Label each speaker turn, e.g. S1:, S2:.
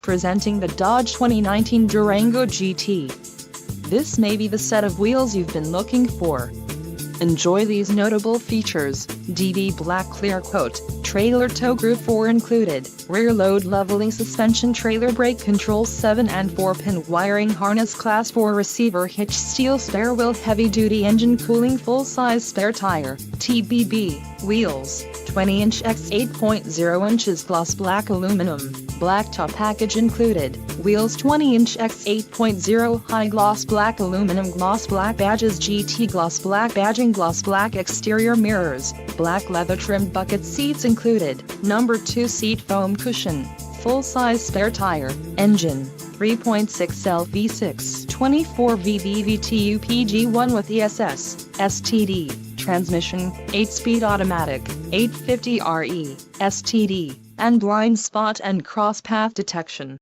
S1: Presenting the Dodge 2019 Durango GT. This may be the set of wheels you've been looking for. Enjoy these notable features: DB black clear coat, trailer tow group 4 included, rear load leveling suspension, trailer brake control, 7 and 4-pin wiring harness, class 4 receiver hitch, steel spare wheel, heavy duty engine cooling, full size spare tire, TBB, wheels, 20-inch x 8.0 inches gloss black aluminum, blacktop package included, wheels 20-inch x 8.0 high gloss black aluminum, gloss black badges, GT gloss black badging, gloss black exterior mirrors, black leather trimmed bucket seats included, number 2 seat foam cushion, full-size spare tire, engine, 3.6L V6 24 VVVTU PG1 with ESS, STD, transmission, 8-speed automatic, 850 RE, STD, and blind spot and cross path detection.